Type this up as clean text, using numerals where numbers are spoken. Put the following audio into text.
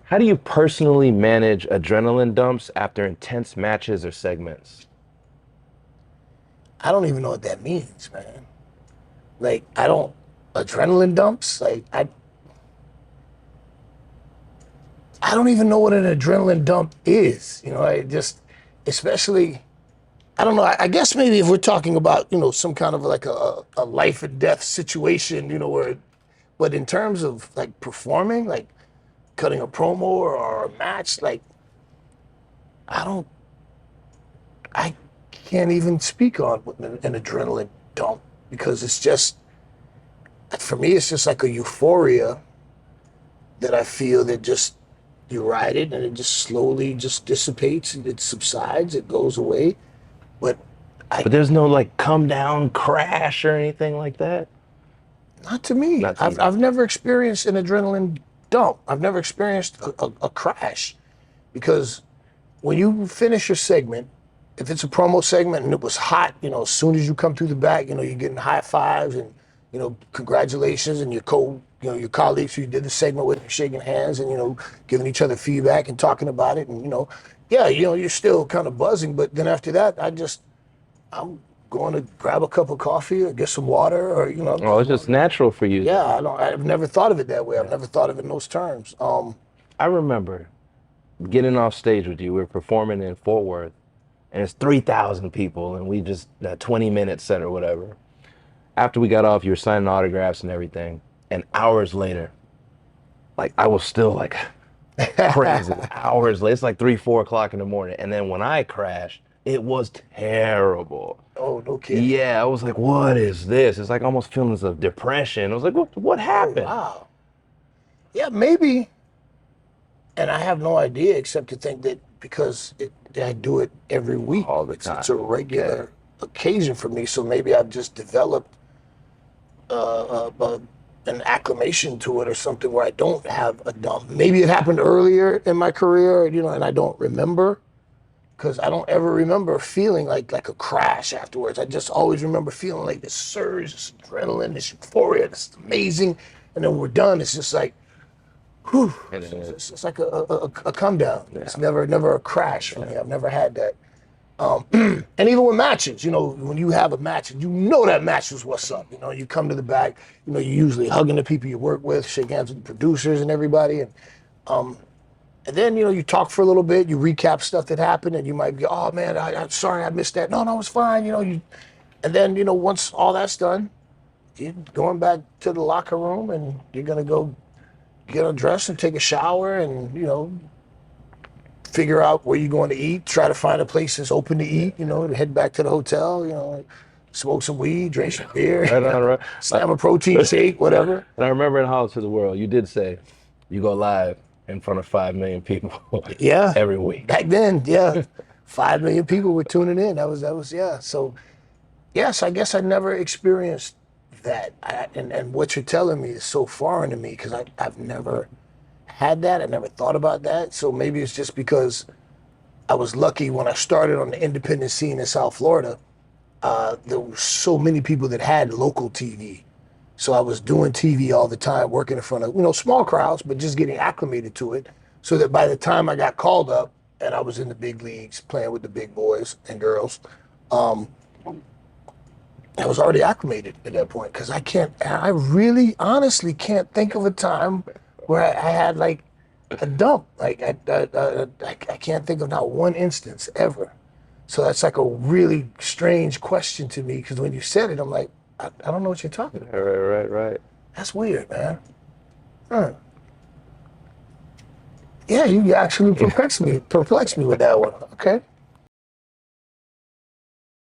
How do you personally manage adrenaline dumps after intense matches or segments? I don't even know what that means, man. Like, I don't, adrenaline dumps? Like, I don't even know what an adrenaline dump is. I just, especially, I don't know. I guess maybe if we're talking about, some kind of like a life and death situation, where, but in terms of like performing, like cutting a promo or a match, like, I don't, I can't even speak on what an adrenaline dump because it's just, for me, it's just like a euphoria that I feel that just you ride it and it just slowly just dissipates and it subsides, it goes away. But I, But there's no like come down crash or anything like that. not to me. Not to I've you. I've never experienced an adrenaline dump. I've never experienced a crash because when you finish your segment, if it's a promo segment and it was hot, as soon as you come through the back, you're getting high fives and congratulations and your colleagues who you did the segment with, shaking hands and giving each other feedback and talking about it and yeah, you're still kind of buzzing, but then after that, I'm going to grab a cup of coffee or get some water or Oh, it's just natural for you yeah, then. I've never thought of it that way. I've Yeah. never thought of it in those terms. I remember getting off stage with you. We were performing in Fort Worth, and it's 3,000 people, and we just that 20-minute set or whatever. After we got off, you were signing autographs and everything. And hours later, like I was still like crazy. Hours later, it's like 3, 4 o'clock in the morning. And then when I crashed, it was terrible. Oh, no kidding. Yeah, I was like, what is this? It's like almost feelings of depression. I was like, what Oh, happened? wow. Yeah, maybe. And I have no idea except to think that because I do it every week, All the it's a time. Yeah. regular occasion for me. So maybe I've just developed an acclimation to it or something where I don't have a dump. Maybe it happened earlier in my career, and I don't remember because I don't ever remember feeling like a crash afterwards. I just always remember feeling like this surge, this adrenaline, this euphoria, this amazing. And then we're done. It's just like, whew, And then it's like a come down. yeah. It's never a crash for me. I've never had that. And even with matches, when you have a match and that match was what's up, you come to the back, you're usually hugging the people you work with, shake hands with the producers and everybody. And then, you talk for a little bit, you recap stuff that happened and you might be, oh man, I'm sorry I missed that. No, no, it's fine. And then, once all that's done, you're going back to the locker room and you're going to go get undressed and take a shower and, figure out where you're going to eat, try to find a place that's open to eat, to head back to the hotel, smoke some weed, drink some beer, Right on, right. slam a protein shake, whatever. And I remember in Hollow to the World, you did say you go live in front of 5 million people Yeah, every week. back then, yeah, 5 million people were tuning in. That was yeah. So yes, I guess I never experienced that, and what you're telling me is so foreign to me because I've never had that. I never thought about that. So maybe it's just because I was lucky when I started on the independent scene in South Florida. There were so many people that had local TV. So I was doing TV all the time, working in front of, small crowds, but just getting acclimated to it. So that by the time I got called up and I was in the big leagues playing with the big boys and girls, um, I was already acclimated at that point. Because I really honestly can't think of a time where I had like a dump. Like I can't think of not one instance ever. So that's like a really strange question to me because when you said it, I'm like, I don't know what you're talking Right, about. right, right. That's weird, man. Huh. Yeah, you actually perplexed me with that one. Okay.